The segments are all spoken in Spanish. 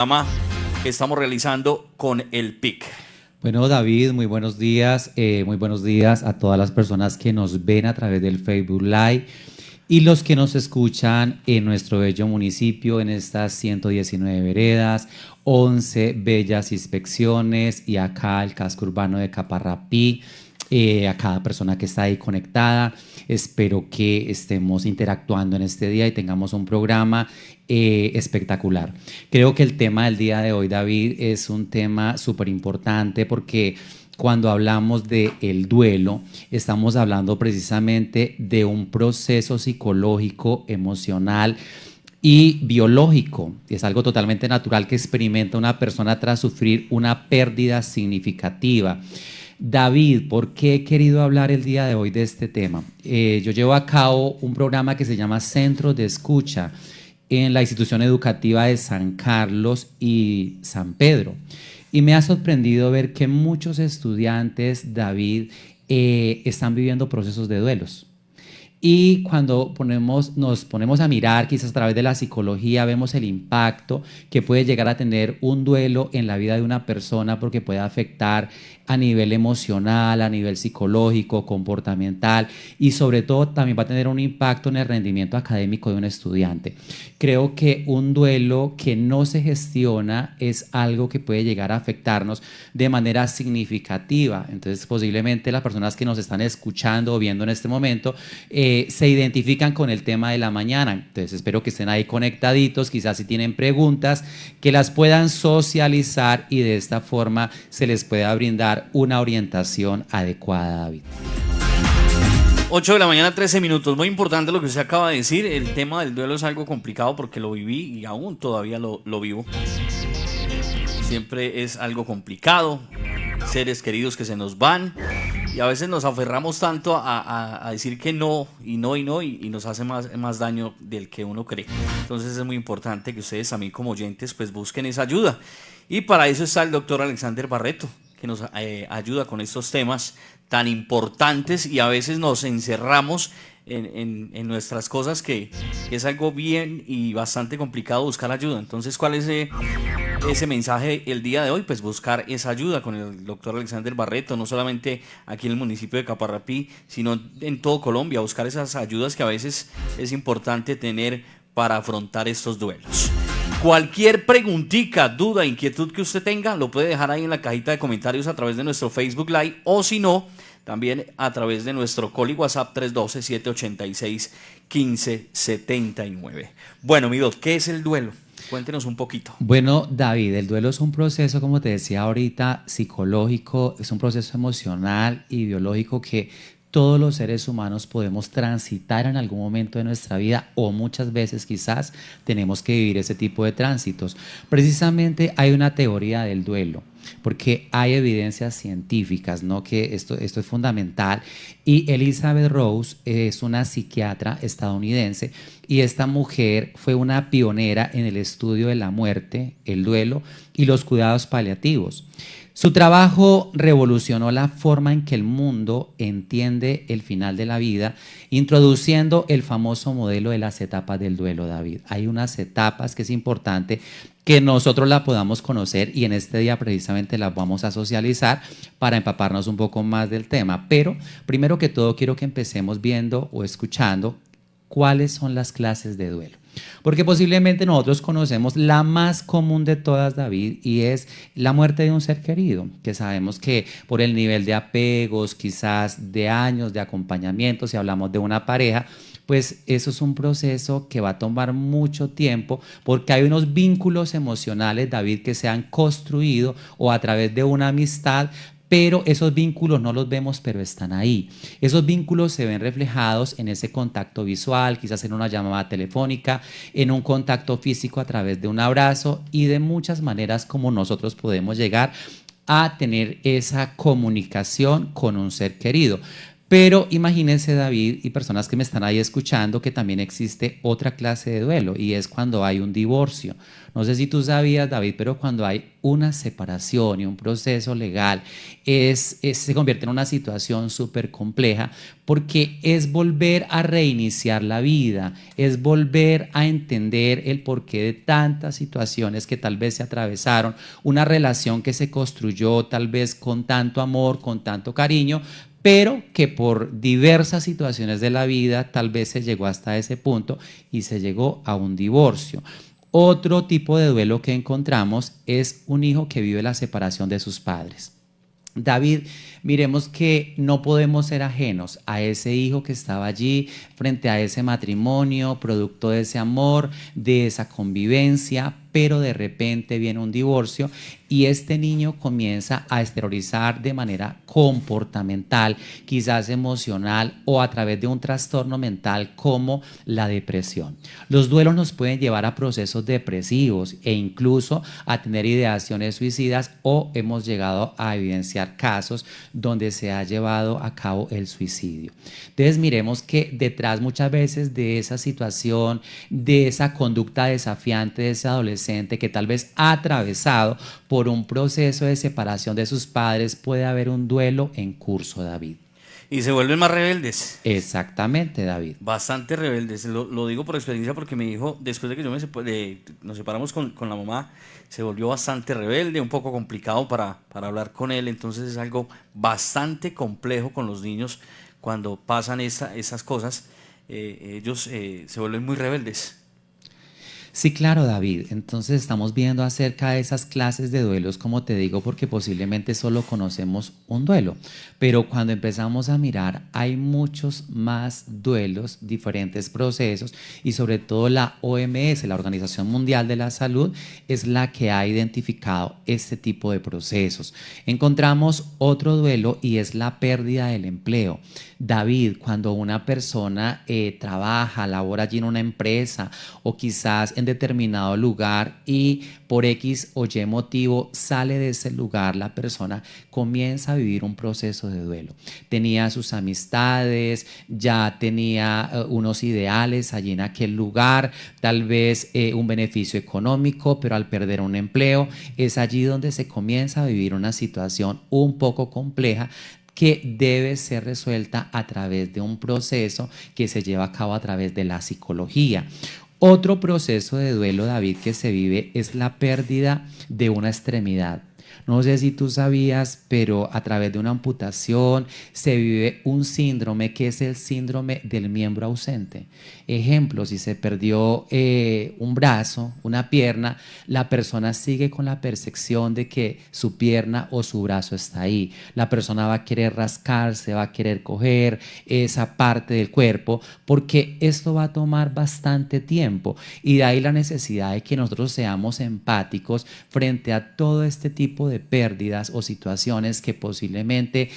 programa que estamos realizando con el PIC. Bueno, David, muy buenos días a todas las personas que nos ven a través del Facebook Live y los que nos escuchan en nuestro bello municipio, en estas 119 veredas, 11 bellas inspecciones y acá el casco urbano de Caparrapí. A cada persona que está ahí conectada. Espero que estemos interactuando en este día y tengamos un programa espectacular. Creo que el tema del día de hoy, David, es un tema súper importante porque cuando hablamos del duelo, estamos hablando precisamente de un proceso psicológico, emocional y biológico. Es algo totalmente natural que experimenta una persona tras sufrir una pérdida significativa. David, ¿por qué he querido hablar el día de hoy de este tema? Yo llevo a cabo un programa que se llama Centro de Escucha en la institución educativa de San Carlos y San Pedro. Y me ha sorprendido ver que muchos estudiantes, David, están viviendo procesos de duelos. Y cuando nos ponemos a mirar, quizás a través de la psicología, vemos el impacto que puede llegar a tener un duelo en la vida de una persona porque puede afectar a nivel emocional, a nivel psicológico, comportamental y sobre todo también va a tener un impacto en el rendimiento académico de un estudiante. Creo que un duelo que no se gestiona es algo que puede llegar a afectarnos de manera significativa. Entonces, posiblemente las personas que nos están escuchando o viendo en este momento se identifican con el tema de la mañana. Entonces, espero que estén ahí conectaditos, quizás si tienen preguntas, que las puedan socializar y de esta forma se les pueda brindar una orientación adecuada, David. 8 de la mañana, 13 minutos. Muy importante lo que usted acaba de decir. El tema del duelo es algo complicado porque lo viví y aún todavía lo vivo. Siempre es algo complicado. Seres queridos que se nos van y a veces nos aferramos tanto a decir que no y nos hace más daño del que uno cree. Entonces es muy importante que ustedes también como oyentes pues busquen esa ayuda. Y para eso está el doctor Alexander Barreto, que nos ayuda con estos temas tan importantes y a veces nos encerramos en nuestras cosas que es algo bien y bastante complicado buscar ayuda. Entonces, ¿cuál es ese mensaje el día de hoy? Pues buscar esa ayuda con el doctor Alexander Barreto, no solamente aquí en el municipio de Caparrapí, sino en todo Colombia, buscar esas ayudas que a veces es importante tener para afrontar estos duelos. Cualquier preguntica, duda, inquietud que usted tenga, lo puede dejar ahí en la cajita de comentarios a través de nuestro Facebook Live o si no, también a través de nuestro call y WhatsApp 312-786-1579. Bueno, mi doc, ¿qué es el duelo? Cuéntenos un poquito. Bueno, David, el duelo es un proceso, como te decía ahorita, psicológico, es un proceso emocional y biológico que todos los seres humanos podemos transitar en algún momento de nuestra vida o muchas veces quizás tenemos que vivir ese tipo de tránsitos. Precisamente hay una teoría del duelo, porque hay evidencias científicas, ¿no? Que esto es fundamental. Y Elizabeth Rose es una psiquiatra estadounidense y esta mujer fue una pionera en el estudio de la muerte, el duelo y los cuidados paliativos. Su trabajo revolucionó la forma en que el mundo entiende el final de la vida, introduciendo el famoso modelo de las etapas del duelo, David. Hay unas etapas que es importante que nosotros la podamos conocer y en este día precisamente las vamos a socializar para empaparnos un poco más del tema. Pero primero que todo quiero que empecemos viendo o escuchando cuáles son las clases de duelo. Porque posiblemente nosotros conocemos la más común de todas, David, y es la muerte de un ser querido, que sabemos que por el nivel de apegos, quizás de años de acompañamiento, si hablamos de una pareja, pues eso es un proceso que va a tomar mucho tiempo porque hay unos vínculos emocionales, David, que se han construido o a través de una amistad, pero esos vínculos no los vemos, pero están ahí. Esos vínculos se ven reflejados en ese contacto visual, quizás en una llamada telefónica, en un contacto físico a través de un abrazo y de muchas maneras como nosotros podemos llegar a tener esa comunicación con un ser querido. Pero imagínense, David, y personas que me están ahí escuchando, que también existe otra clase de duelo y es cuando hay un divorcio. No sé si tú sabías, David, pero cuando hay una separación y un proceso legal, se convierte en una situación súper compleja porque es volver a reiniciar la vida, es volver a entender el porqué de tantas situaciones que tal vez se atravesaron, una relación que se construyó tal vez con tanto amor, con tanto cariño, pero que por diversas situaciones de la vida tal vez se llegó hasta ese punto y se llegó a un divorcio. Otro tipo de duelo que encontramos es un hijo que vive la separación de sus padres. David, miremos que no podemos ser ajenos a ese hijo que estaba allí frente a ese matrimonio, producto de ese amor, de esa convivencia, pero de repente viene un divorcio y este niño comienza a exteriorizar de manera comportamental, quizás emocional o a través de un trastorno mental como la depresión. Los duelos nos pueden llevar a procesos depresivos e incluso a tener ideaciones suicidas o hemos llegado a evidenciar casos donde se ha llevado a cabo el suicidio. Entonces miremos que detrás muchas veces de esa situación, de esa conducta desafiante de ese adolescente que tal vez ha atravesado por un proceso de separación de sus padres, puede haber un duelo en curso, David. Y se vuelven más rebeldes. Exactamente, David. Bastante rebeldes. Lo digo por experiencia porque mi hijo, después de que nos separamos con la mamá, se volvió bastante rebelde, un poco complicado para hablar con él. Entonces es algo bastante complejo con los niños cuando pasan esas cosas. Ellos se vuelven muy rebeldes. Sí, claro, David. Entonces estamos viendo acerca de esas clases de duelos, como te digo, porque posiblemente solo conocemos un duelo. Pero cuando empezamos a mirar, hay muchos más duelos, diferentes procesos, y sobre todo la OMS, la Organización Mundial de la Salud, es la que ha identificado este tipo de procesos. Encontramos otro duelo y es la pérdida del empleo. David, cuando una persona trabaja, labora allí en una empresa o quizás en determinado lugar y por X o Y motivo sale de ese lugar, la persona comienza a vivir un proceso de duelo. Tenía sus amistades, ya tenía unos ideales allí en aquel lugar, tal vez un beneficio económico, pero al perder un empleo es allí donde se comienza a vivir una situación un poco compleja que debe ser resuelta a través de un proceso que se lleva a cabo a través de la psicología. Otro proceso de duelo, David, que se vive es la pérdida de una extremidad. No sé si tú sabías, pero a través de una amputación se vive un síndrome que es el síndrome del miembro ausente. Ejemplo, si se perdió un brazo, una pierna, la persona sigue con la percepción de que su pierna o su brazo está ahí. La persona va a querer rascarse, va a querer coger esa parte del cuerpo, porque esto va a tomar bastante tiempo y de ahí la necesidad de que nosotros seamos empáticos frente a todo este tipo de pérdidas o situaciones que posiblemente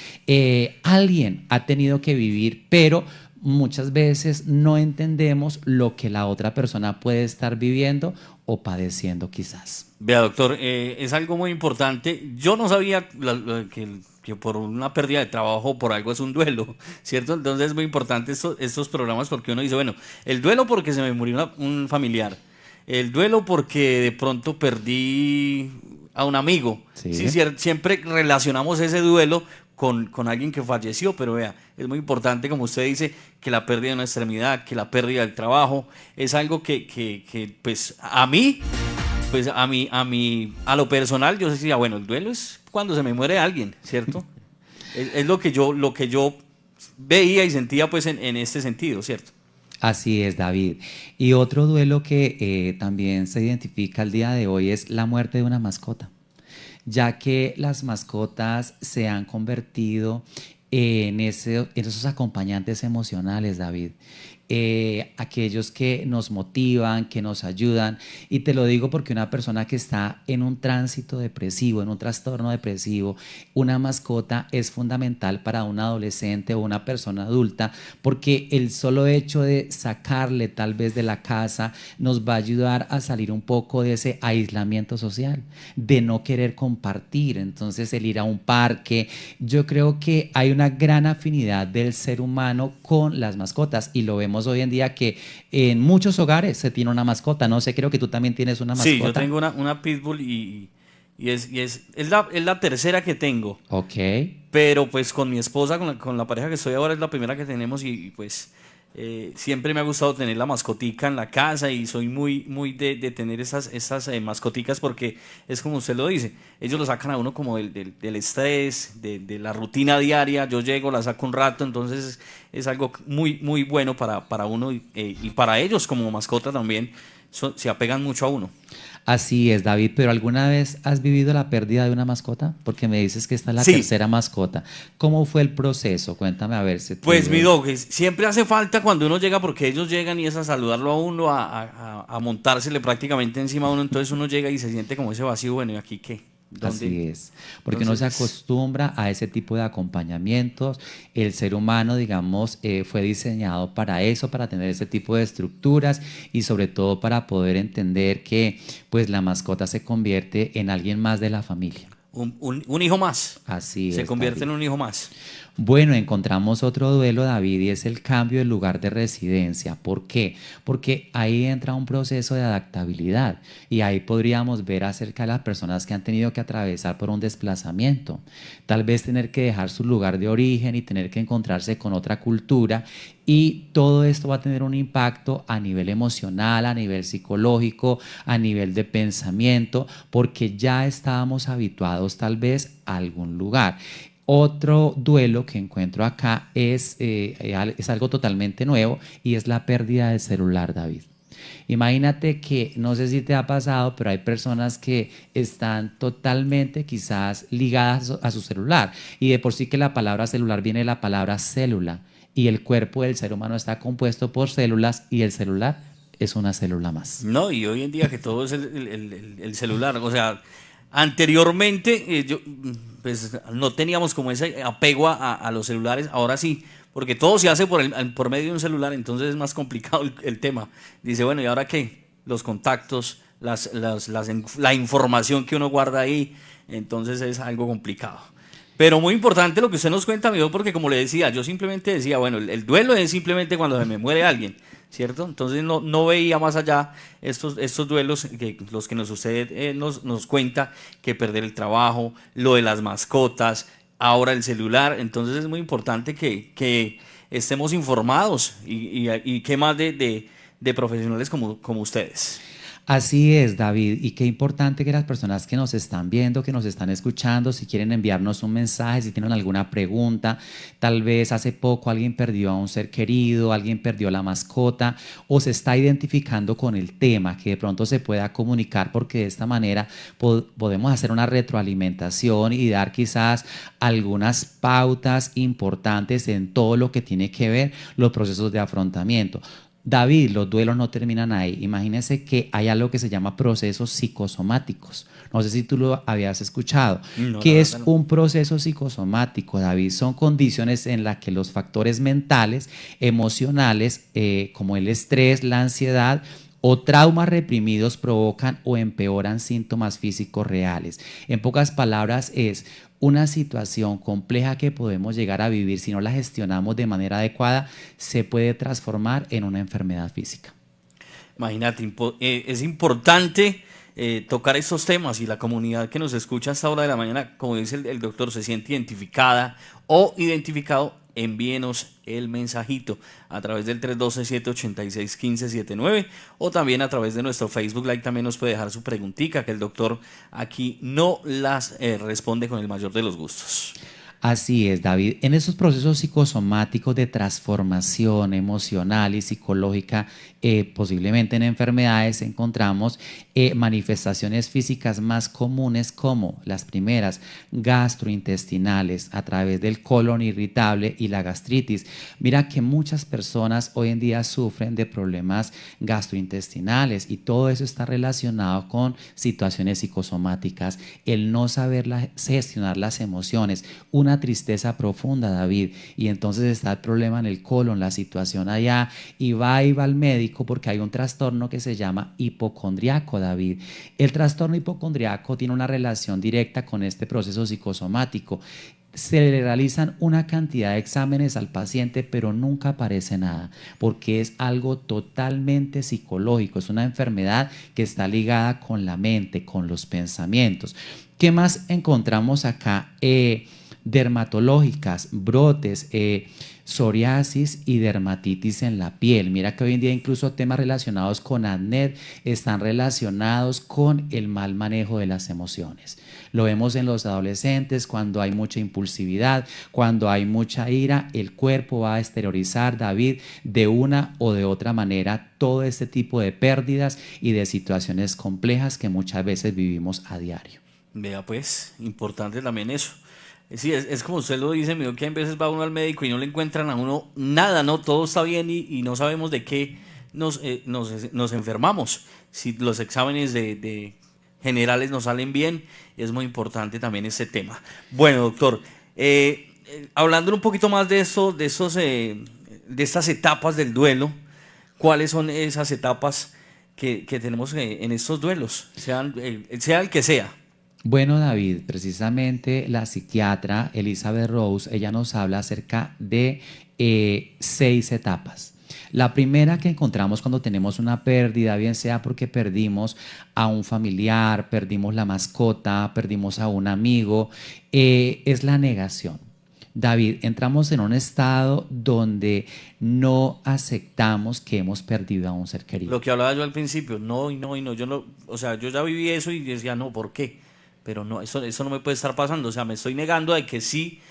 alguien ha tenido que vivir, pero muchas veces no entendemos lo que la otra persona puede estar viviendo o padeciendo quizás. Vea, doctor, es algo muy importante. Yo no sabía que por una pérdida de trabajo por algo es un duelo, ¿cierto? Entonces es muy importante estos programas porque uno dice, bueno, el duelo porque se me murió un familiar, el duelo porque de pronto perdí a un amigo. Sí. Sí, siempre relacionamos ese duelo con alguien que falleció, pero vea, es muy importante, como usted dice, que la pérdida de una extremidad, que la pérdida del trabajo, es algo que pues a mí, a lo personal, yo decía, bueno, el duelo es cuando se me muere alguien, ¿cierto? es lo que yo veía y sentía pues en este sentido, ¿cierto? Así es, David. Y otro duelo que también se identifica al día de hoy es la muerte de una mascota, ya que las mascotas se han convertido en esos acompañantes emocionales, David. aquellos que nos motivan, que nos ayudan. Y te lo digo porque una persona que está en un tránsito depresivo, en un trastorno depresivo, una mascota es fundamental para un adolescente o una persona adulta, porque el solo hecho de sacarle tal vez de la casa nos va a ayudar a salir un poco de ese aislamiento social, de no querer compartir. Entonces el ir a un parque, yo creo que hay una gran afinidad del ser humano con las mascotas y lo vemos hoy en día que en muchos hogares se tiene una mascota. No sé, creo que tú también tienes una mascota. Sí, yo tengo una pitbull y es la tercera que tengo. Ok. Pero pues con mi esposa, con la pareja que estoy ahora, es la primera que tenemos y pues siempre me ha gustado tener la mascotica en la casa y soy muy de tener esas mascoticas porque es como usted lo dice, ellos lo sacan a uno como del estrés, de la rutina diaria. Yo llego, la saco un rato, entonces es algo muy bueno para uno y para ellos como mascota también, se apegan mucho a uno. Así es, David, pero ¿alguna vez has vivido la pérdida de una mascota? Porque me dices que esta es la Sí. tercera mascota. ¿Cómo fue el proceso? Cuéntame a ver si Pues mi dog, siempre hace falta cuando uno llega, porque ellos llegan y es a saludarlo a uno, a montársele prácticamente encima a uno, entonces uno llega y se siente como ese vacío, bueno, ¿y aquí qué? ¿Dónde? Así es, porque no se Entonces, acostumbra a ese tipo de acompañamientos. El ser humano, digamos, fue diseñado para eso, para tener ese tipo de estructuras y sobre todo para poder entender que pues la mascota se convierte en alguien más de la familia. un hijo más, Así se es, convierte David. en un hijo más. Bueno, encontramos otro duelo, David, y es el cambio del lugar de residencia. ¿Por qué? Porque ahí entra un proceso de adaptabilidad y ahí podríamos ver acerca de las personas que han tenido que atravesar por un desplazamiento, tal vez tener que dejar su lugar de origen y tener que encontrarse con otra cultura, y todo esto va a tener un impacto a nivel emocional, a nivel psicológico, a nivel de pensamiento, porque ya estábamos habituados tal vez a algún lugar. Otro duelo que encuentro acá es algo totalmente nuevo y es la pérdida del celular, David. Imagínate que, no sé si te ha pasado, pero hay personas que están totalmente quizás ligadas a su celular y de por sí que la palabra celular viene de la palabra célula y el cuerpo del ser humano está compuesto por células y el celular es una célula más. No, y hoy en día que todo es el celular, o sea, anteriormente pues no teníamos como ese apego a los celulares, ahora sí, porque todo se hace por medio de un celular, entonces es más complicado el tema. Dice, bueno, ¿y ahora qué? Los contactos, la información que uno guarda ahí, entonces es algo complicado. Pero muy importante lo que usted nos cuenta, amigo, porque como le decía, yo simplemente decía, bueno, el duelo es simplemente cuando se me muere alguien, ¿cierto? Entonces no veía más allá estos duelos, los que usted nos cuenta, que perder el trabajo, lo de las mascotas, ahora el celular. Entonces es muy importante que estemos informados y qué más de profesionales como ustedes. Así es, David, y qué importante que las personas que nos están viendo, que nos están escuchando, si quieren enviarnos un mensaje, si tienen alguna pregunta, tal vez hace poco alguien perdió a un ser querido, alguien perdió la mascota o se está identificando con el tema, que de pronto se pueda comunicar porque de esta manera podemos hacer una retroalimentación y dar quizás algunas pautas importantes en todo lo que tiene que ver los procesos de afrontamiento. David, los duelos no terminan ahí. Imagínense que hay algo que se llama procesos psicosomáticos. No sé si tú lo habías escuchado. No, la ¿Qué es verdad no. un proceso psicosomático, David? Son condiciones en las que los factores mentales, emocionales, como el estrés, la ansiedad o traumas reprimidos provocan o empeoran síntomas físicos reales. En pocas palabras, es una situación compleja que podemos llegar a vivir si no la gestionamos de manera adecuada, se puede transformar en una enfermedad física. Imagínate, es importante tocar estos temas y la comunidad que nos escucha a esta hora de la mañana, como dice el doctor, se siente identificada o identificado, envíenos el mensajito a través del 312-786-1579 o también a través de nuestro Facebook Live. También nos puede dejar su preguntita, que el doctor aquí no las responde con el mayor de los gustos. Así es, David. En esos procesos psicosomáticos de transformación emocional y psicológica, posiblemente en enfermedades, encontramos manifestaciones físicas más comunes como las primeras, gastrointestinales, a través del colon irritable y la gastritis. Mira que muchas personas hoy en día sufren de problemas gastrointestinales y todo eso está relacionado con situaciones psicosomáticas, el no saber gestionar las emociones, una tristeza profunda, David, y entonces está el problema en el colon, la situación allá, y va al médico porque hay un trastorno que se llama hipocondriaco, David. El trastorno hipocondriaco tiene una relación directa con este proceso psicosomático. Se le realizan una cantidad de exámenes al paciente, pero nunca aparece nada, porque es algo totalmente psicológico, es una enfermedad que está ligada con la mente, con los pensamientos. ¿Qué más encontramos acá? Dermatológicas, brotes, psoriasis y dermatitis en la piel. Mira que hoy en día incluso temas relacionados con acné están relacionados con el mal manejo de las emociones. Lo vemos en los adolescentes cuando hay mucha impulsividad, cuando hay mucha ira, el cuerpo va a exteriorizar, David, de una o de otra manera todo este tipo de pérdidas y de situaciones complejas que muchas veces vivimos a diario. Vea pues, importante también eso. Sí, es como usted lo dice, mío, que a veces va uno al médico y no le encuentran a uno nada, ¿no? Todo está bien y no sabemos de qué nos enfermamos. Si los exámenes de generales nos salen bien, es muy importante también ese tema. Bueno, doctor, hablando un poquito más de eso, de estas etapas del duelo, ¿cuáles son esas etapas que tenemos en estos duelos? Sea el que sea. Bueno, David, precisamente la psiquiatra Elizabeth Rose, ella nos habla acerca de 6 etapas. La primera que encontramos cuando tenemos una pérdida, bien sea porque perdimos a un familiar, perdimos la mascota, perdimos a un amigo, es la negación. David, entramos en un estado donde no aceptamos que hemos perdido a un ser querido. Lo que hablaba yo al principio, no y no y no, yo no, o sea, yo ya viví eso y decía, no, ¿por qué? Pero no, eso no me puede estar pasando, o sea, me estoy negando de que sí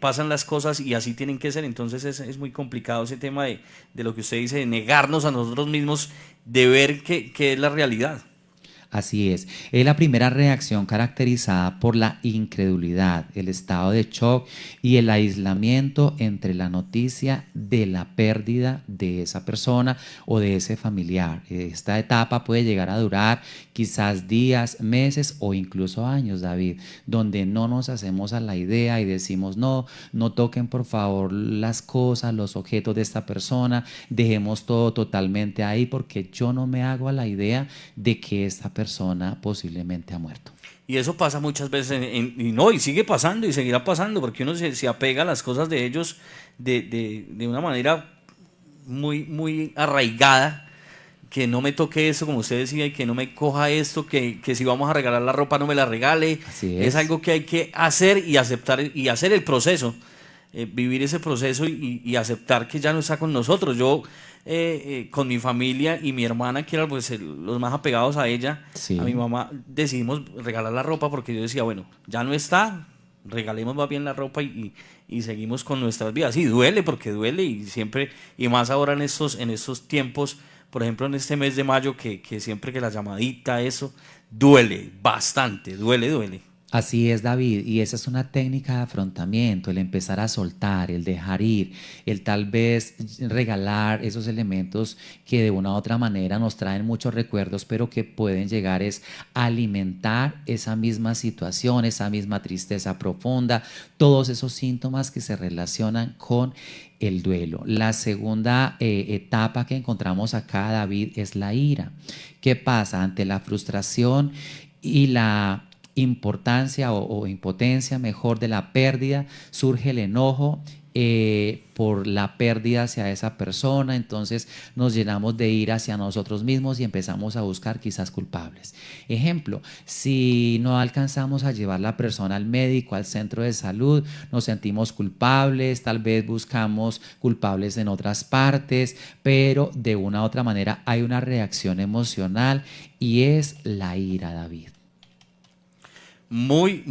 pasan las cosas y así tienen que ser, entonces es muy complicado ese tema de lo que usted dice, de negarnos a nosotros mismos, de ver qué es la realidad. Así es la primera reacción caracterizada por la incredulidad, el estado de shock y el aislamiento entre la noticia de la pérdida de esa persona o de ese familiar. Esta etapa puede llegar a durar quizás días, meses o incluso años, David, donde no nos hacemos a la idea y decimos no toquen por favor las cosas, los objetos de esta persona, dejemos todo totalmente ahí porque yo no me hago a la idea de que esta persona posiblemente ha muerto. Y eso pasa muchas veces y sigue pasando y seguirá pasando porque uno se apega a las cosas de ellos de una manera muy, muy arraigada, que no me toque esto como usted decía y que no me coja esto, que si vamos a regalar la ropa no me la regale. Así es algo que hay que hacer y aceptar y hacer el proceso, vivir ese proceso y aceptar que ya no está con nosotros. Yo con mi familia y mi hermana, que eran pues, los más apegados a ella, sí. A mi mamá, decidimos regalar la ropa porque yo decía, bueno, ya no está, regalemos más bien la ropa y seguimos con nuestras vidas. Y duele porque duele y siempre, y más ahora en estos tiempos, por ejemplo en este mes de mayo, que siempre que la llamadita, eso, duele bastante, duele. Así es, David, y esa es una técnica de afrontamiento, el empezar a soltar, el dejar ir, el tal vez regalar esos elementos que de una u otra manera nos traen muchos recuerdos, pero que pueden llegar a alimentar esa misma situación, esa misma tristeza profunda, todos esos síntomas que se relacionan con el duelo. La segunda etapa que encontramos acá, David, es la ira. ¿Qué pasa? Ante la frustración y la importancia o impotencia mejor de la pérdida, surge el enojo por la pérdida hacia esa persona, entonces nos llenamos de ira hacia nosotros mismos y empezamos a buscar quizás culpables. Ejemplo, si no alcanzamos a llevar la persona al médico, al centro de salud, nos sentimos culpables, tal vez buscamos culpables en otras partes, pero de una u otra manera hay una reacción emocional y es la ira, David. Muy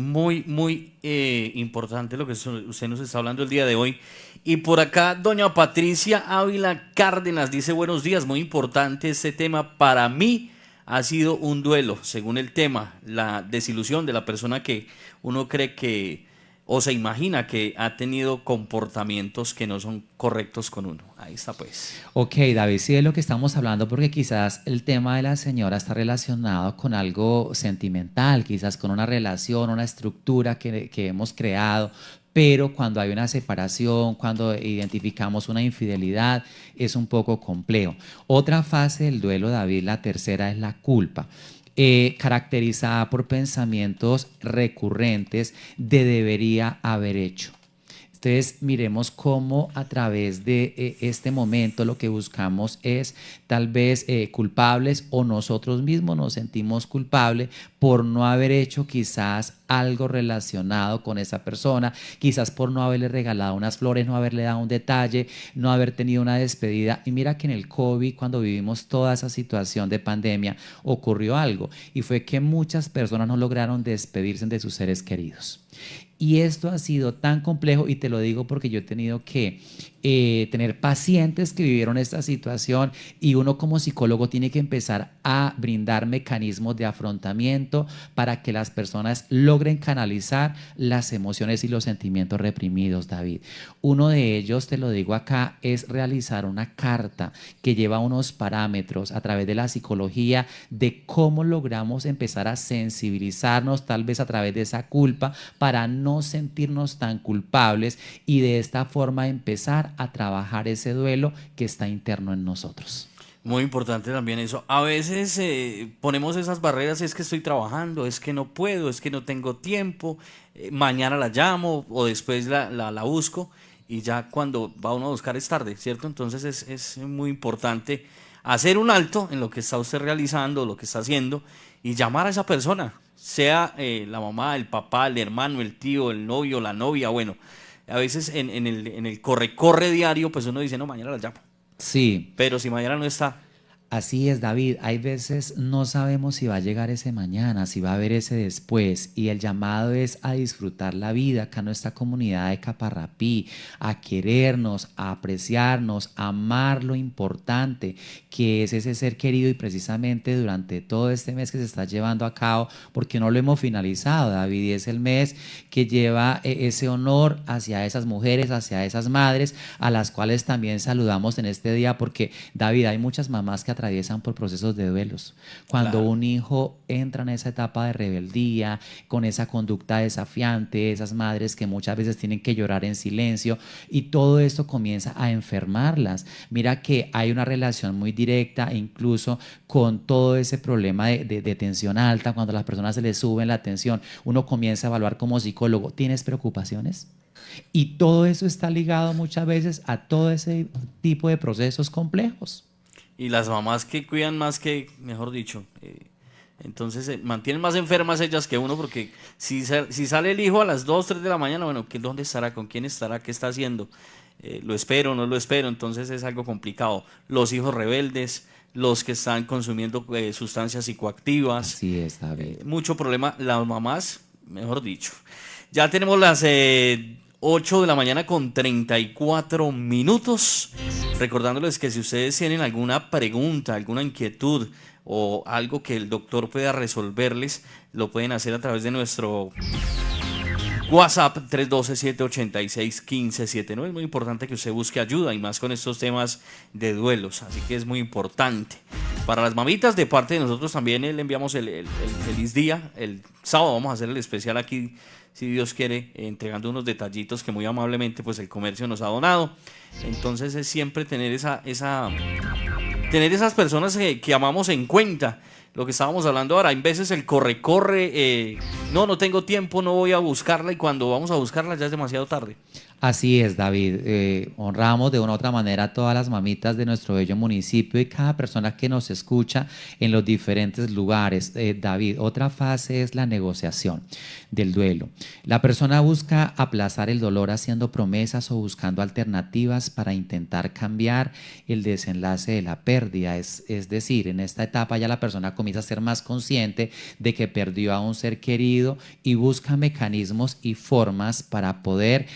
importante lo que usted nos está hablando el día de hoy. Y por acá, doña Patricia Ávila Cárdenas dice: buenos días, muy importante este tema. Para mí ha sido un duelo, según el tema, la desilusión de la persona que uno cree que o se imagina que ha tenido comportamientos que no son correctos con uno. Ahí está pues. Ok, David, sí es lo que estamos hablando porque quizás el tema de la señora está relacionado con algo sentimental, quizás con una relación, una estructura que hemos creado, pero cuando hay una separación, cuando identificamos una infidelidad, es un poco complejo. Otra fase del duelo, David, la tercera, es la culpa. Caracterizada por pensamientos recurrentes de debería haber hecho. Entonces, miremos cómo a través de este momento lo que buscamos es tal vez culpables o nosotros mismos nos sentimos culpables por no haber hecho quizás algo relacionado con esa persona, quizás por no haberle regalado unas flores, no haberle dado un detalle, no haber tenido una despedida. Y mira que en el COVID, cuando vivimos toda esa situación de pandemia, ocurrió algo y fue que muchas personas no lograron despedirse de sus seres queridos. Y esto ha sido tan complejo, y te lo digo porque yo he tenido que tener pacientes que vivieron esta situación, y uno como psicólogo tiene que empezar a brindar mecanismos de afrontamiento para que las personas logren canalizar las emociones y los sentimientos reprimidos, David. Uno de ellos, te lo digo acá, es realizar una carta que lleva unos parámetros a través de la psicología de cómo logramos empezar a sensibilizarnos tal vez a través de esa culpa para no sentirnos tan culpables y de esta forma empezar a trabajar ese duelo que está interno en nosotros. Muy importante también eso. A veces ponemos esas barreras: es que estoy trabajando, es que no puedo, es que no tengo tiempo, mañana la llamo o después la busco, y ya cuando va uno a buscar es tarde, ¿cierto? Entonces es muy importante hacer un alto en lo que está usted realizando, lo que está haciendo, y llamar a esa persona, sea la mamá, el papá, el hermano, el tío, el novio, la novia. Bueno, a veces en el corre diario, pues uno dice: no, mañana la llamo. Sí. Pero si mañana no está. Así es, David. Hay veces no sabemos si va a llegar ese mañana, si va a haber ese después, y el llamado es a disfrutar la vida acá en nuestra comunidad de Caparrapí, a querernos, a apreciarnos, a amar lo importante que es ese ser querido. Y precisamente durante todo este mes que se está llevando a cabo, porque no lo hemos finalizado, David, y es el mes que lleva ese honor hacia esas mujeres, hacia esas madres, a las cuales también saludamos en este día, porque, David, hay muchas mamás que atraviesan por procesos de duelos. Cuando Claro. un hijo entra en esa etapa de rebeldía, con esa conducta desafiante, esas madres que muchas veces tienen que llorar en silencio, y todo esto comienza a enfermarlas. Mira que hay una relación muy directa incluso con todo ese problema de tensión alta. Cuando a las personas se les sube la tensión, uno comienza a evaluar como psicólogo: ¿tienes preocupaciones? Y todo eso está ligado muchas veces a todo ese tipo de procesos complejos. Y las mamás que cuidan más que, mejor dicho, entonces mantienen más enfermas ellas que uno, porque si sale el hijo a las 2, 3 de la mañana, bueno, ¿dónde estará? ¿Con quién estará? ¿Qué está haciendo? ¿Lo espero? ¿No lo espero? Entonces es algo complicado. Los hijos rebeldes, los que están consumiendo sustancias psicoactivas. Así es, David. Mucho problema. Las mamás, mejor dicho. Ya tenemos las 8 de la mañana con 34 minutos. Recordándoles que si ustedes tienen alguna pregunta, alguna inquietud o algo que el doctor pueda resolverles, lo pueden hacer a través de nuestro WhatsApp 312-786-1579. Es muy importante que usted busque ayuda, y más con estos temas de duelos, así que es muy importante. Para las mamitas, de parte de nosotros también le enviamos el feliz día. El sábado vamos a hacer el especial aquí, si Dios quiere, entregando unos detallitos que muy amablemente pues el comercio nos ha donado. Entonces es siempre tener tener esas personas que amamos en cuenta. Lo que estábamos hablando ahora, hay veces el corre, no tengo tiempo, no voy a buscarla, y cuando vamos a buscarla ya es demasiado tarde. Así es, David. Honramos de una u otra manera a todas las mamitas de nuestro bello municipio y cada persona que nos escucha en los diferentes lugares. David, otra fase es la negociación del duelo. La persona busca aplazar el dolor haciendo promesas o buscando alternativas para intentar cambiar el desenlace de la pérdida. Es decir, en esta etapa ya la persona comienza a ser más consciente de que perdió a un ser querido y busca mecanismos y formas para poder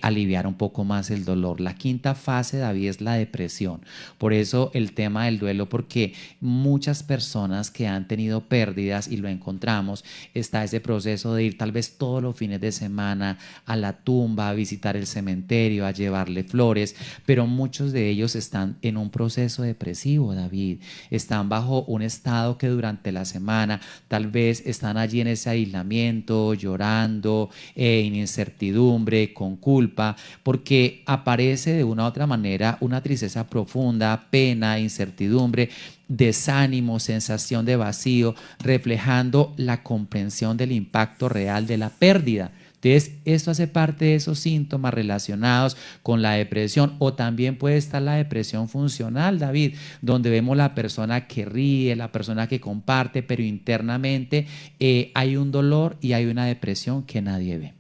aliviar un poco más el dolor. La quinta fase, David, es la depresión. Por eso el tema del duelo, porque muchas personas que han tenido pérdidas, y lo encontramos, está ese proceso de ir tal vez todos los fines de semana a la tumba, a visitar el cementerio, a llevarle flores, pero muchos de ellos están en un proceso depresivo, David. Están bajo un estado que durante la semana tal vez están allí en ese aislamiento, llorando, en incertidumbre, con culpa, porque aparece de una u otra manera una tristeza profunda, pena, incertidumbre, desánimo, sensación de vacío, reflejando la comprensión del impacto real de la pérdida. Entonces, esto hace parte de esos síntomas relacionados con la depresión, o también puede estar la depresión funcional, David, donde vemos la persona que ríe, la persona que comparte, pero internamente hay un dolor y hay una depresión que nadie ve.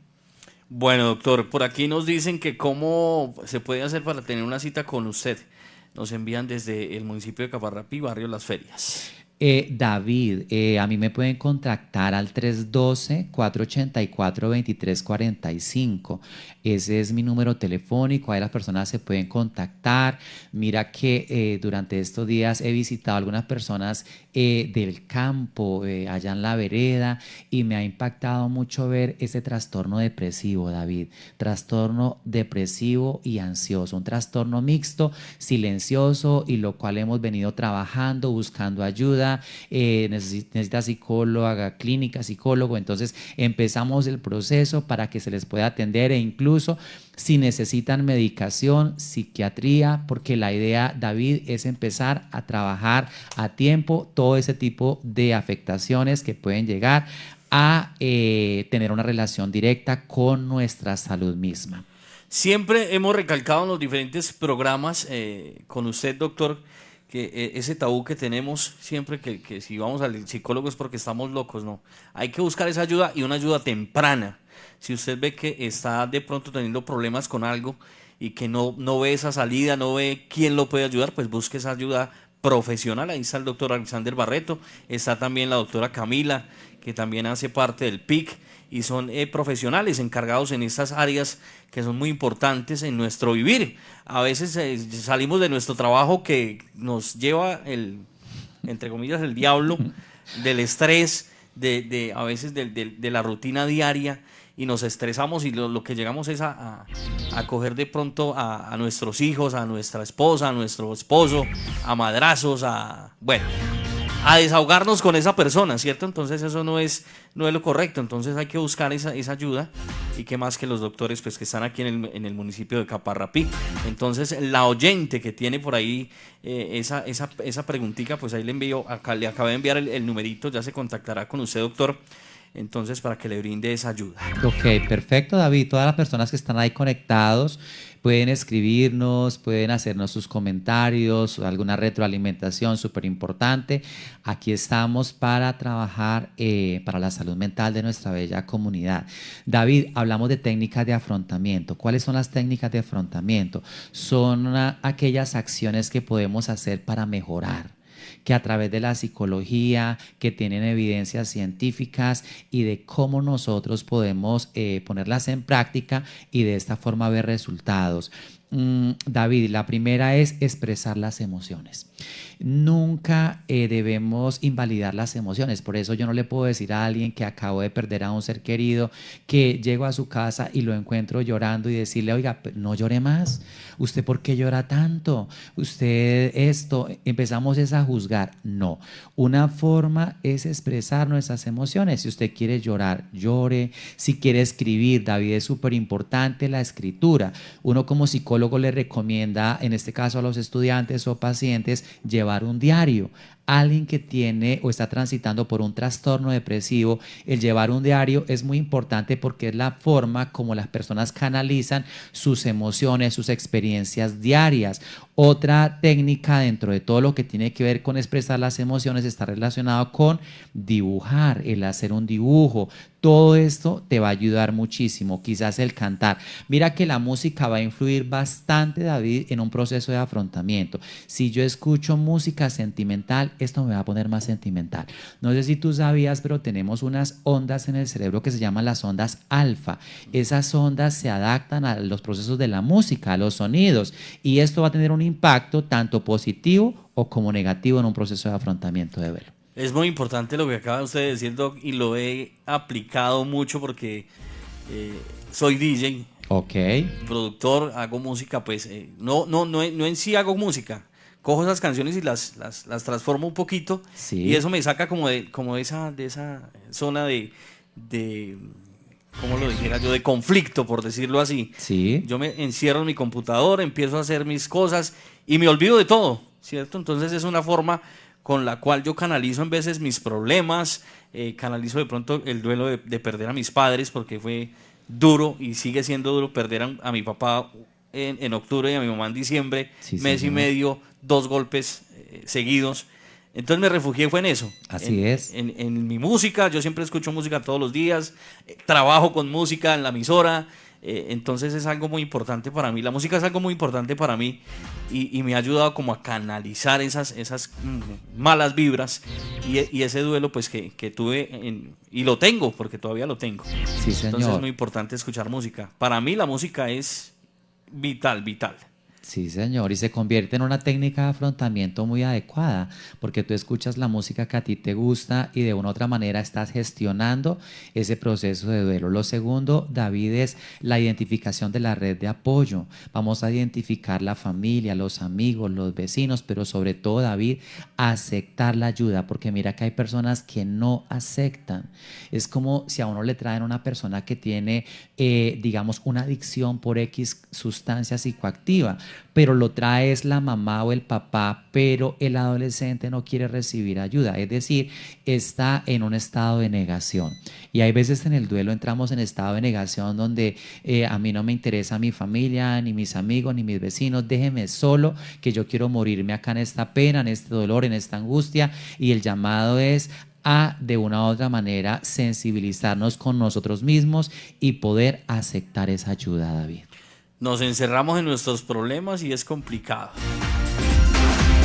Bueno, doctor, por aquí nos dicen que cómo se puede hacer para tener una cita con usted. Nos envían desde el municipio de Caparrapí, barrio Las Ferias. David, a mí me pueden contactar al 312-484-2345. Ese es mi número telefónico, ahí las personas se pueden contactar. Mira que durante estos días he visitado a algunas personas del campo, allá en la vereda, y me ha impactado mucho ver ese trastorno depresivo, David. Trastorno depresivo y ansioso, un trastorno mixto, silencioso, y lo cual hemos venido trabajando, buscando ayuda. Necesita psicóloga, clínica, psicólogo. Entonces empezamos el proceso para que se les pueda atender, e incluso si necesitan medicación, psiquiatría, porque la idea, David, es empezar a trabajar a tiempo todo ese tipo de afectaciones que pueden llegar a tener una relación directa con nuestra salud misma. Siempre hemos recalcado en los diferentes programas con usted, doctor, que ese tabú que tenemos siempre, que si vamos al psicólogo es porque estamos locos, no. Hay que buscar esa ayuda, y una ayuda temprana. Si usted ve que está de pronto teniendo problemas con algo y que no ve esa salida, no ve quién lo puede ayudar, pues busque esa ayuda profesional. Ahí está el doctor Alexander Barreto, está también la doctora Camila, que también hace parte del PIC, y son profesionales encargados en estas áreas que son muy importantes en nuestro vivir. A veces salimos de nuestro trabajo que nos lleva entre comillas, el diablo, del estrés, a veces de la rutina diaria, y nos estresamos, y lo que llegamos es a coger de pronto a nuestros hijos, a nuestra esposa, a nuestro esposo, a madrazos, bueno, a desahogarnos con esa persona, ¿cierto? Entonces eso no es lo correcto. Entonces hay que buscar esa ayuda, y qué más que los doctores, pues, que están aquí en el municipio de Caparrapí. Entonces la oyente que tiene por ahí esa preguntita, pues ahí le acabé de enviar el numerito, ya se contactará con usted, doctor, entonces, para que le brinde esa ayuda. Ok, perfecto, David. Todas las personas que están ahí conectados pueden escribirnos, pueden hacernos sus comentarios, alguna retroalimentación súper importante. Aquí estamos para trabajar para la salud mental de nuestra bella comunidad. David, hablamos de técnicas de afrontamiento. ¿Cuáles son las técnicas de afrontamiento? Son aquellas acciones que podemos hacer para mejorar, que a través de la psicología, que tienen evidencias científicas, y de cómo nosotros podemos ponerlas en práctica y de esta forma ver resultados. David, la primera es expresar las emociones. Nunca debemos invalidar las emociones. Por eso yo no le puedo decir a alguien que acabo de perder a un ser querido, que llego a su casa y lo encuentro llorando, y decirle: oiga, no llore más, ¿usted por qué llora tanto? Usted esto, empezamos es a juzgar. No, una forma es expresar nuestras emociones. Si usted quiere llorar, llore. Si quiere escribir, David, es súper importante la escritura. Uno como psicólogo le recomienda, en este caso a los estudiantes o pacientes, llevar un diario. alguien que tiene o está transitando por un trastorno depresivo, el llevar un diario es muy importante porque es la forma como las personas canalizan sus emociones, sus experiencias diarias. Otra técnica dentro de todo lo que tiene que ver con expresar las emociones está relacionado con dibujar, el hacer un dibujo. Todo esto te va a ayudar muchísimo, quizás el cantar. Mira que la música va a influir bastante, David, en un proceso de afrontamiento. Si yo escucho música sentimental, esto me va a poner más sentimental. No sé si tú sabías, pero tenemos unas ondas en el cerebro que se llaman las ondas alfa. Esas ondas se adaptan a los procesos de la música, a los sonidos, y esto va a tener un impacto tanto positivo o como negativo en un proceso de afrontamiento de duelo. Es muy importante lo que acaba usted de decir, Doc, y lo he aplicado mucho porque soy DJ, productor, hago música, pues no en sí hago música, cojo esas canciones y las transformo un poquito, y eso me saca como de esa zona de ¿cómo lo dijera yo? De conflicto, por decirlo así. Sí. Yo me encierro en mi computador, empiezo a hacer mis cosas y me olvido de todo, ¿cierto? Entonces es una forma con la cual yo canalizo en veces mis problemas, canalizo de pronto el duelo de perder a mis padres, porque fue duro y sigue siendo duro perder a mi papá en octubre y a mi mamá en diciembre, mes y medio, 2 golpes seguidos. Entonces me refugié fue en eso. Así es. En mi música, yo siempre escucho música todos los días, trabajo con música en la emisora, entonces es algo muy importante para mí. La música es algo muy importante para mí y me ha ayudado como a canalizar esas malas vibras y ese duelo pues que tuve y lo tengo, porque todavía lo tengo. Sí, señor. Entonces es muy importante escuchar música. Para mí la música es vital. Sí, señor, y se convierte en una técnica de afrontamiento muy adecuada, porque tú escuchas la música que a ti te gusta y de una u otra manera estás gestionando ese proceso de duelo. Lo segundo, David, es la identificación de la red de apoyo. Vamos a identificar la familia, los amigos, los vecinos, pero sobre todo, David, aceptar la ayuda, porque mira que hay personas que no aceptan. Es como si a uno le traen una persona que tiene, digamos, una adicción por X sustancia psicoactiva, pero lo trae es la mamá o el papá, pero el adolescente no quiere recibir ayuda, es decir, está en un estado de negación. Y hay veces en el duelo entramos en estado de negación donde a mí no me interesa mi familia, ni mis amigos, ni mis vecinos, déjeme solo, que yo quiero morirme acá en esta pena, en este dolor, en esta angustia, y el llamado es a, de una u otra manera, sensibilizarnos con nosotros mismos y poder aceptar esa ayuda, David. Nos encerramos en nuestros problemas y es complicado.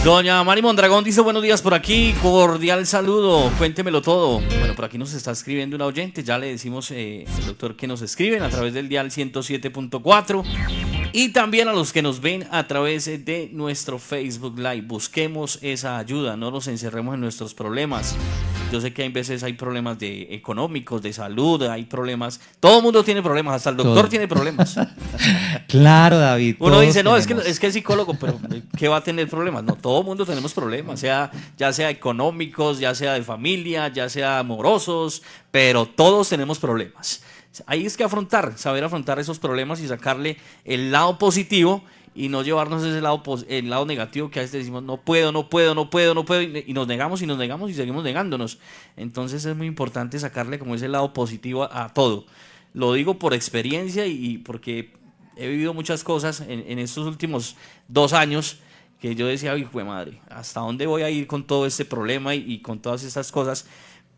Doña Mari Mondragón dice: buenos días por aquí, cordial saludo, cuéntemelo todo. Bueno, por aquí nos está escribiendo una oyente, ya le decimos al doctor que nos escriben a través del dial 107.4 y también a los que nos ven a través de nuestro Facebook Live. Busquemos esa ayuda, no nos encerremos en nuestros problemas. Yo sé que hay veces hay problemas económicos, de salud, hay problemas. Todo el mundo tiene problemas, hasta el doctor tiene problemas. Claro, David. Uno dice, no, es que es psicólogo, pero ¿qué va a tener problemas? No, todo el mundo tenemos problemas, ya sea económicos, ya sea de familia, ya sea amorosos, pero todos tenemos problemas. Ahí es que saber afrontar esos problemas y sacarle el lado positivo y no llevarnos el lado negativo que a veces decimos no puedo y nos negamos y seguimos negándonos. Entonces es muy importante sacarle como ese lado positivo a todo. Lo digo por experiencia y porque he vivido muchas cosas en estos últimos 2 años que yo decía, hijo de madre, ¿hasta dónde voy a ir con todo este problema y con todas estas cosas?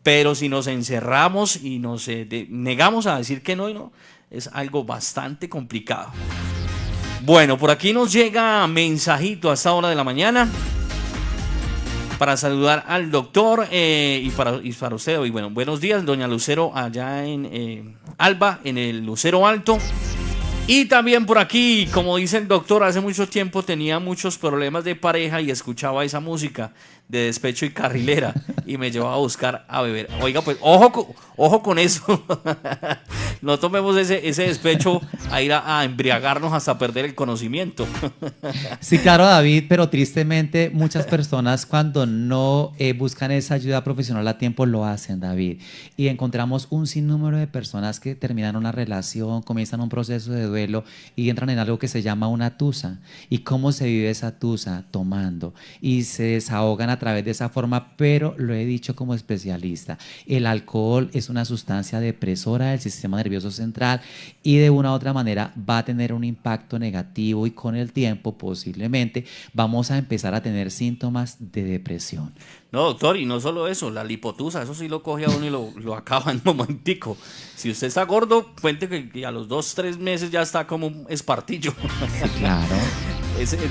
Pero si nos encerramos y nos negamos a decir que no, es algo bastante complicado. Bueno, por aquí nos llega mensajito a esta hora de la mañana para saludar al doctor y para usted. Y bueno, buenos días, doña Lucero, allá en Alba, en el Lucero Alto. Y también por aquí, como dice el doctor, hace mucho tiempo tenía muchos problemas de pareja y escuchaba esa música de despecho y carrilera y me llevaba a buscar a beber. Oiga, pues, ojo con eso. no tomemos ese despecho a ir a embriagarnos hasta perder el conocimiento. Sí, claro, David, pero tristemente muchas personas cuando no buscan esa ayuda profesional a tiempo lo hacen, David. Y encontramos un sinnúmero de personas que terminan una relación, comienzan un proceso de duelo y entran en algo que se llama una tusa. ¿Y cómo se vive esa tusa? Tomando. Y se desahogan a través de esa forma, pero lo he dicho como especialista. El alcohol es una sustancia depresora del sistema nervioso central y de una u otra manera va a tener un impacto negativo y con el tiempo posiblemente vamos a empezar a tener síntomas de depresión. No, doctor, y no solo eso, la lipotusa, eso sí lo coge a uno y lo acaba en un momentico. Si usted está gordo, cuente que a los 2-3 meses ya está como un espartillo. Sí, claro.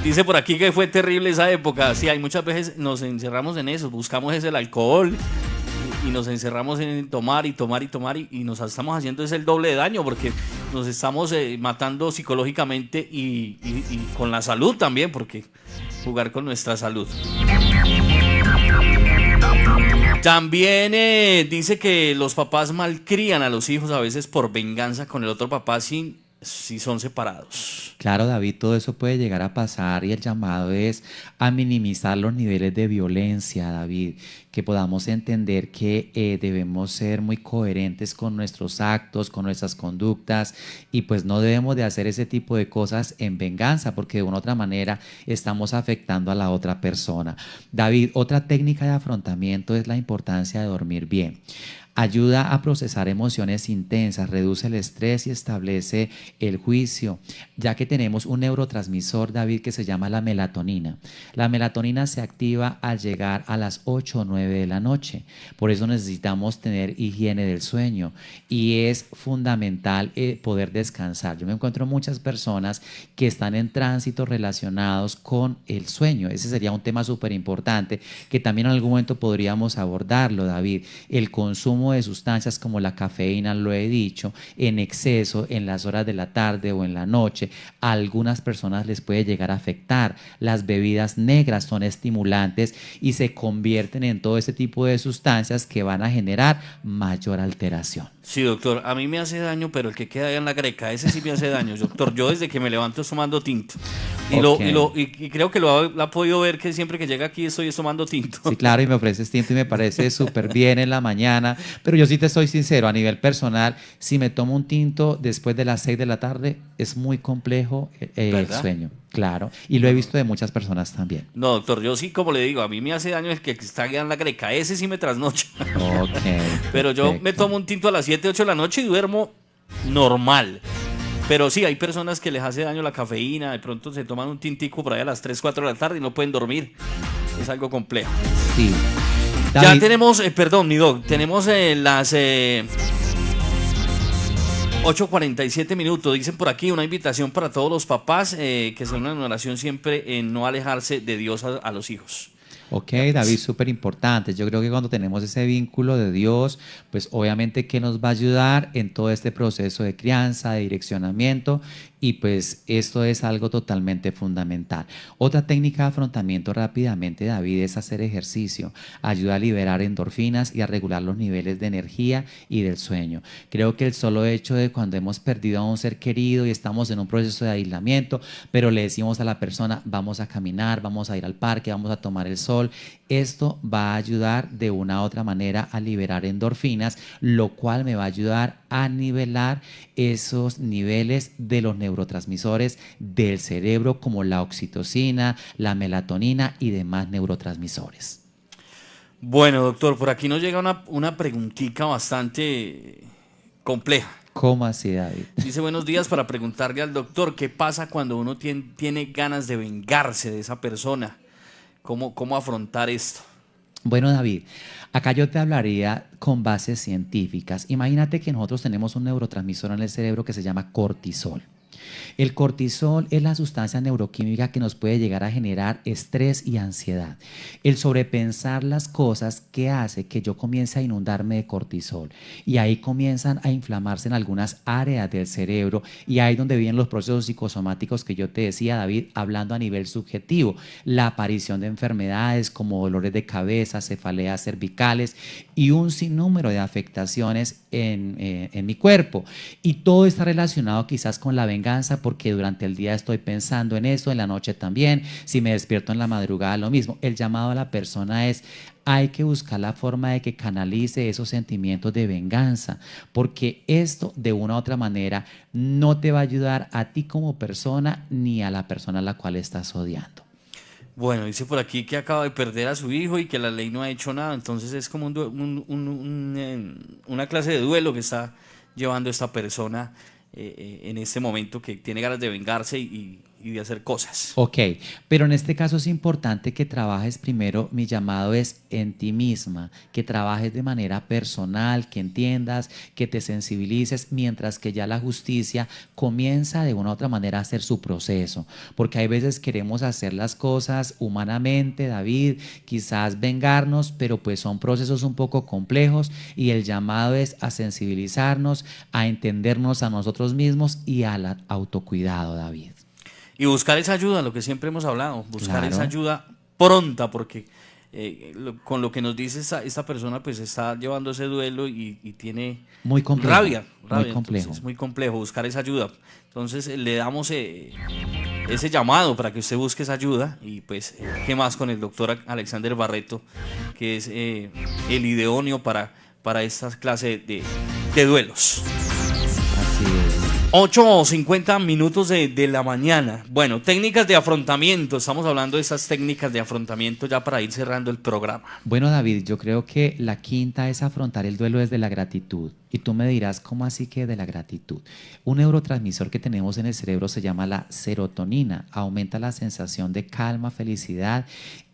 Dice por aquí que fue terrible esa época. Sí, hay muchas veces nos encerramos en eso, buscamos el alcohol y nos encerramos en tomar y nos estamos haciendo el doble de daño porque nos estamos matando psicológicamente y con la salud también, porque jugar con nuestra salud. También dice que los papás malcrían a los hijos a veces por venganza con el otro papá si son separados. Claro, David, todo eso puede llegar a pasar y el llamado es a minimizar los niveles de violencia, David, que podamos entender que debemos ser muy coherentes con nuestros actos, con nuestras conductas y pues no debemos de hacer ese tipo de cosas en venganza porque de una u otra manera estamos afectando a la otra persona. David, otra técnica de afrontamiento es la importancia de dormir bien. Ayuda a procesar emociones intensas, reduce el estrés y establece el juicio, ya que tenemos un neurotransmisor, David, que se llama la melatonina. La melatonina se activa al llegar a las 8 o 9 de la noche. Por eso necesitamos tener higiene del sueño y es fundamental poder descansar. Yo me encuentro muchas personas que están en tránsito relacionados con el sueño. Ese sería un tema súper importante que también en algún momento podríamos abordarlo, David. El consumo de sustancias como la cafeína, lo he dicho, en exceso en las horas de la tarde o en la noche, a algunas personas les puede llegar a afectar. Las bebidas negras son estimulantes y se convierten en todo ese tipo de sustancias que van a generar mayor alteración. Sí, doctor, a mí me hace daño, pero el que queda allá en la Greca, ese sí me hace daño, doctor. Yo desde que me levanto estoy tomando tinto. Y creo que lo ha podido ver que siempre que llega aquí estoy tomando tinto. Sí, claro, y me ofreces tinto y me parece súper bien en la mañana, pero yo sí te soy sincero, a nivel personal, si me tomo un tinto después de las 6 de la tarde, es muy complejo el sueño. Claro, y lo he visto de muchas personas también. No, doctor, yo sí, como le digo, a mí me hace daño el que está allá en la Greca, ese sí me trasnocha. Okay, pero yo me tomo un tinto a las 7, 8 de la noche y duermo normal. Pero sí, hay personas que les hace daño la cafeína, de pronto se toman un tintico por ahí a las 3, 4 de la tarde y no pueden dormir. Es algo complejo. Sí. David. Ya tenemos, perdón, mi doc, tenemos las 8:47 minutos. Dicen por aquí una invitación para todos los papás que son una oración siempre en no alejarse de Dios a los hijos. Ok, David, súper importante. Yo creo que cuando tenemos ese vínculo de Dios, pues obviamente que nos va a ayudar en todo este proceso de crianza, de direccionamiento y pues esto es algo totalmente fundamental. Otra técnica de afrontamiento rápidamente, David, es hacer ejercicio. Ayuda a liberar endorfinas y a regular los niveles de energía y del sueño. Creo que el solo hecho de cuando hemos perdido a un ser querido y estamos en un proceso de aislamiento, pero le decimos a la persona, vamos a caminar, vamos a ir al parque, vamos a tomar el sol, esto va a ayudar de una u otra manera a liberar endorfinas, lo cual me va a ayudar a nivelar esos niveles de los neurotransmisores del cerebro como la oxitocina, la melatonina y demás neurotransmisores. Bueno, doctor, por aquí nos llega una preguntita bastante compleja. ¿Cómo así, David? Dice, buenos días, para preguntarle al doctor, ¿qué pasa cuando uno tiene ganas de vengarse de esa persona? ¿Cómo afrontar esto? Bueno, David, acá yo te hablaría con bases científicas. Imagínate que nosotros tenemos un neurotransmisor en el cerebro que se llama cortisol. El cortisol es la sustancia neuroquímica que nos puede llegar a generar estrés y ansiedad. El sobrepensar las cosas que hace que yo comience a inundarme de cortisol y ahí comienzan a inflamarse en algunas áreas del cerebro y ahí es donde vienen los procesos psicosomáticos que yo te decía, David, hablando a nivel subjetivo, la aparición de enfermedades como dolores de cabeza, cefaleas cervicales y un sinnúmero de afectaciones en mi cuerpo. Y todo está relacionado quizás con la venganza, porque durante el día estoy pensando en eso, en la noche también, si me despierto en la madrugada lo mismo. El llamado a la persona es: hay que buscar la forma de que canalice esos sentimientos de venganza, porque esto de una u otra manera no te va a ayudar a ti como persona ni a la persona a la cual estás odiando. Bueno, dice por aquí que acaba de perder a su hijo y que la ley no ha hecho nada, entonces es como una clase de duelo que está llevando esta persona en este momento, que tiene ganas de vengarse y de hacer cosas. Ok, pero en este caso es importante que trabajes primero, mi llamado es en ti misma, que trabajes de manera personal, que entiendas, que te sensibilices, mientras que ya la justicia comienza de una u otra manera a hacer su proceso, porque hay veces queremos hacer las cosas humanamente, David, quizás vengarnos, pero pues son procesos un poco complejos y el llamado es a sensibilizarnos, a entendernos a nosotros mismos y al autocuidado, David. Y buscar esa ayuda, lo que siempre hemos hablado, buscar Claro. esa ayuda pronta, porque con lo que nos dice esta persona, pues está llevando ese duelo y tiene Muy complejo, rabia, muy complejo. entonces es muy complejo buscar esa ayuda. Entonces le damos ese llamado para que usted busque esa ayuda y pues qué más con el doctor Alexander Barreto, que es el idóneo para esta clase de duelos. Así es. 8:50 minutos de la mañana. Bueno, técnicas de afrontamiento. Estamos hablando de esas técnicas de afrontamiento ya para ir cerrando el programa. Bueno, David, yo creo que la quinta es afrontar el duelo desde la gratitud. Y tú me dirás, ¿cómo así que de la gratitud? Un neurotransmisor que tenemos en el cerebro se llama la serotonina. Aumenta la sensación de calma, felicidad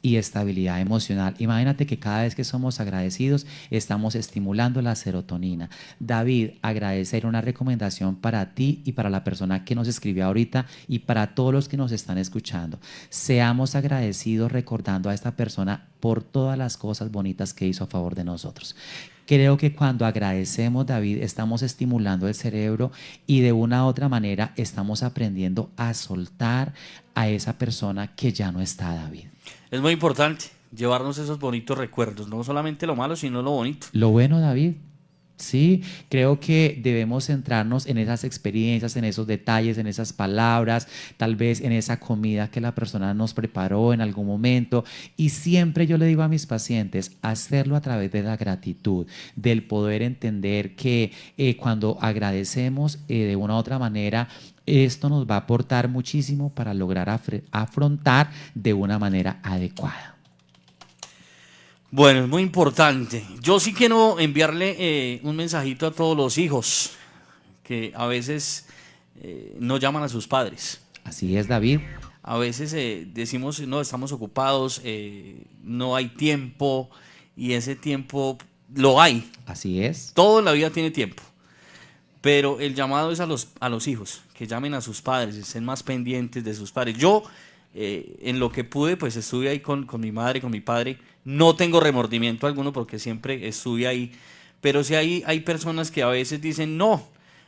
y estabilidad emocional. Imagínate que cada vez que somos agradecidos, estamos estimulando la serotonina. David, agradecer, una recomendación para ti y para la persona que nos escribió ahorita y para todos los que nos están escuchando. Seamos agradecidos recordando a esta persona por todas las cosas bonitas que hizo a favor de nosotros. Creo que cuando agradecemos, David, estamos estimulando el cerebro y de una u otra manera estamos aprendiendo a soltar a esa persona que ya no está, David. Es muy importante llevarnos esos bonitos recuerdos, no solamente lo malo, sino lo bonito. Lo bueno, David. Sí, creo que debemos centrarnos en esas experiencias, en esos detalles, en esas palabras, tal vez en esa comida que la persona nos preparó en algún momento. Y siempre yo le digo a mis pacientes, hacerlo a través de la gratitud, del poder entender que cuando agradecemos de una u otra manera, esto nos va a aportar muchísimo para lograr afrontar de una manera adecuada. Bueno, es muy importante. Yo sí quiero enviarle un mensajito a todos los hijos que a veces no llaman a sus padres. Así es, David. A veces decimos, no, estamos ocupados, no hay tiempo, y ese tiempo lo hay. Así es. Todo en la vida tiene tiempo. Pero el llamado es a los hijos, que llamen a sus padres, estén más pendientes de sus padres. Yo, en lo que pude, pues estuve ahí con mi madre, con mi padre. No tengo remordimiento alguno porque siempre estuve ahí. Pero sí hay personas que a veces dicen, no,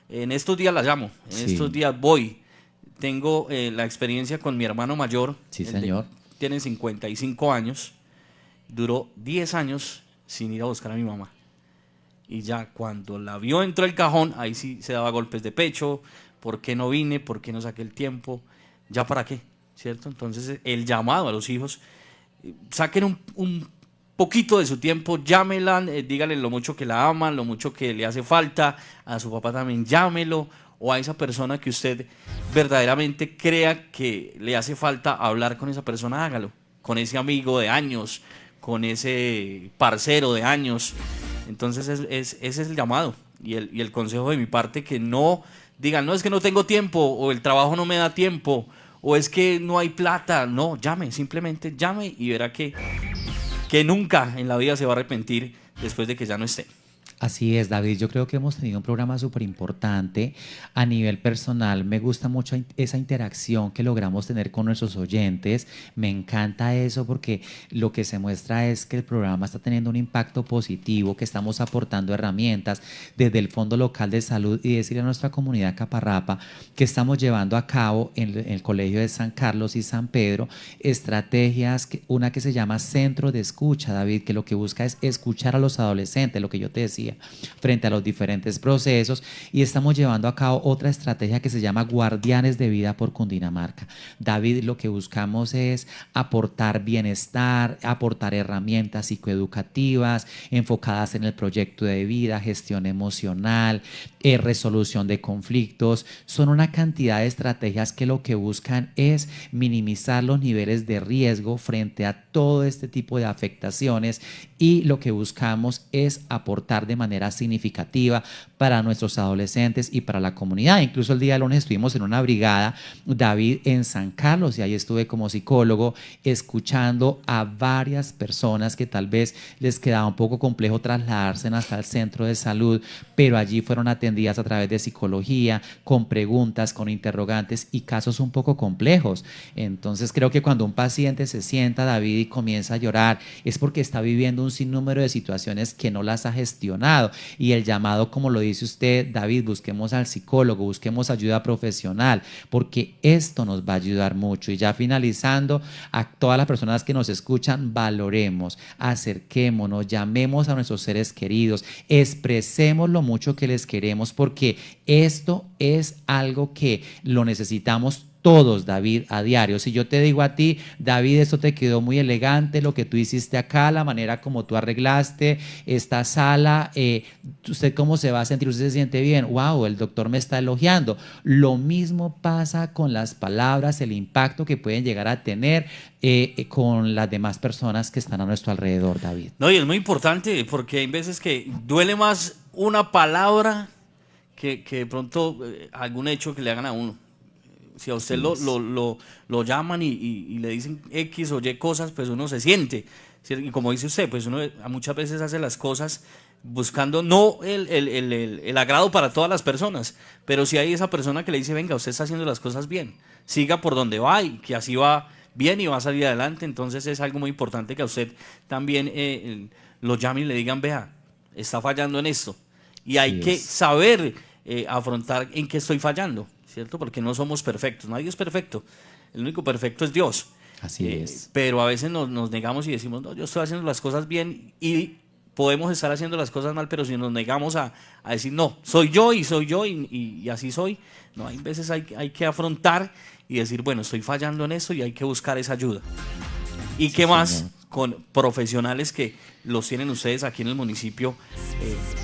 en estos días la llamo, en estos días voy. Tengo la experiencia con mi hermano mayor. Sí, señor. Tiene 55 años. Duró 10 años sin ir a buscar a mi mamá. Y ya cuando la vio dentro del cajón, ahí sí se daba golpes de pecho. ¿Por qué no vine? ¿Por qué no saqué el tiempo? ¿Ya para qué? ¿Cierto? Entonces el llamado a los hijos, saquen un poquito de su tiempo, llámela, díganle lo mucho que la aman, lo mucho que le hace falta. A su papá también llámelo, o a esa persona que usted verdaderamente crea que le hace falta hablar con esa persona, hágalo. Con ese amigo de años, con ese parcero de años. Entonces ese es el llamado y el consejo de mi parte, que no digan, no, es que no tengo tiempo, o el trabajo no me da tiempo, o es que no hay plata. No, llame, simplemente llame y verá que nunca en la vida se va a arrepentir después de que ya no esté. Así es, David. Yo creo que hemos tenido un programa súper importante a nivel personal. Me gusta mucho esa interacción que logramos tener con nuestros oyentes. Me encanta eso porque lo que se muestra es que el programa está teniendo un impacto positivo, que estamos aportando herramientas desde el Fondo Local de Salud y decirle a nuestra comunidad Caparrapa que estamos llevando a cabo en el Colegio de San Carlos y San Pedro estrategias, una que se llama Centro de Escucha, David, que lo que busca es escuchar a los adolescentes, lo que yo te decía, frente a los diferentes procesos, y estamos llevando a cabo otra estrategia que se llama Guardianes de Vida por Cundinamarca. David, lo que buscamos es aportar bienestar, aportar herramientas psicoeducativas enfocadas en el proyecto de vida, gestión emocional, resolución de conflictos. Son una cantidad de estrategias que lo que buscan es minimizar los niveles de riesgo frente a todo este tipo de afectaciones, y lo que buscamos es aportar de manera significativa para nuestros adolescentes y para la comunidad. Incluso el día de lunes estuvimos en una brigada, David, en San Carlos, y ahí estuve como psicólogo escuchando a varias personas que tal vez les quedaba un poco complejo trasladarse hasta el centro de salud, pero allí fueron atendidas a través de psicología, con preguntas, con interrogantes y casos un poco complejos. Entonces creo que cuando un paciente se sienta, David, y comienza a llorar, es porque está viviendo un sinnúmero de situaciones que no las ha gestionado, y el llamado, como lo dice usted, David, busquemos al psicólogo, busquemos ayuda profesional, porque esto nos va a ayudar mucho. Y ya finalizando, a todas las personas que nos escuchan, valoremos, acerquémonos, llamemos a nuestros seres queridos, expresemos lo mucho que les queremos, porque esto es algo que lo necesitamos todos, David, a diario. Si yo te digo a ti, David, esto te quedó muy elegante, lo que tú hiciste acá, la manera como tú arreglaste esta sala, ¿usted cómo se va a sentir? ¿Usted se siente bien? ¡Wow! El doctor me está elogiando. Lo mismo pasa con las palabras, el impacto que pueden llegar a tener con las demás personas que están a nuestro alrededor, David. No, y es muy importante porque hay veces que duele más una palabra que de pronto algún hecho que le hagan a uno. Si a usted lo llaman y le dicen X o Y cosas, pues uno se siente, ¿cierto? Y como dice usted, pues uno muchas veces hace las cosas buscando no el agrado para todas las personas, pero si hay esa persona que le dice, venga, usted está haciendo las cosas bien, siga por donde va y que así va bien y va a salir adelante. Entonces es algo muy importante que a usted también lo llamen y le digan, vea, está fallando en esto. Y hay que saber afrontar en qué estoy fallando, ¿cierto? Porque no somos perfectos, nadie es perfecto, el único perfecto es Dios. Así es. Pero a veces nos negamos y decimos, no, yo estoy haciendo las cosas bien, y podemos estar haciendo las cosas mal, pero si nos negamos a decir, no, soy yo y así soy, no, hay veces hay que afrontar y decir, bueno, estoy fallando en esto y hay que buscar esa ayuda. ¿Y qué más? Señor. Con profesionales que los tienen ustedes aquí en el municipio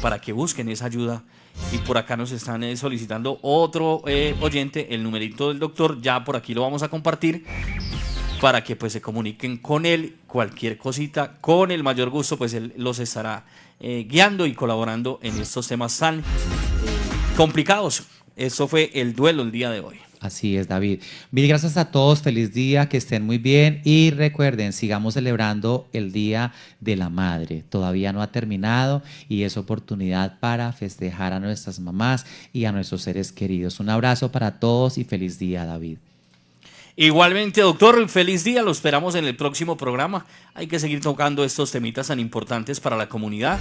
para que busquen esa ayuda. Y por acá nos están solicitando otro oyente, el numerito del doctor, ya por aquí lo vamos a compartir para que pues se comuniquen con él, cualquier cosita, con el mayor gusto, pues él los estará guiando y colaborando en estos temas tan complicados. Eso fue el duelo el día de hoy. Así es, David. Mil gracias a todos, feliz día, que estén muy bien, y recuerden, sigamos celebrando el Día de la Madre. Todavía no ha terminado y es oportunidad para festejar a nuestras mamás y a nuestros seres queridos. Un abrazo para todos y feliz día, David. Igualmente, doctor, feliz día, lo esperamos en el próximo programa. Hay que seguir tocando estos temitas tan importantes para la comunidad.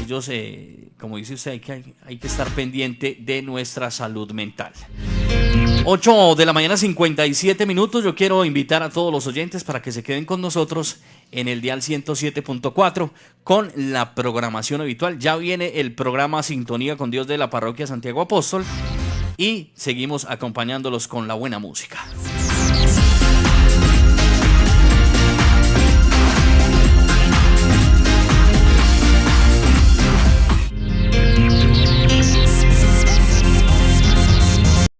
Ellos, como dice usted, hay que estar pendiente de nuestra salud mental. 8 de la mañana, 57 minutos. Yo quiero invitar a todos los oyentes para que se queden con nosotros en el dial 107.4 con la programación habitual. Ya viene el programa Sintonía con Dios de la Parroquia Santiago Apóstol y seguimos acompañándolos con la buena música.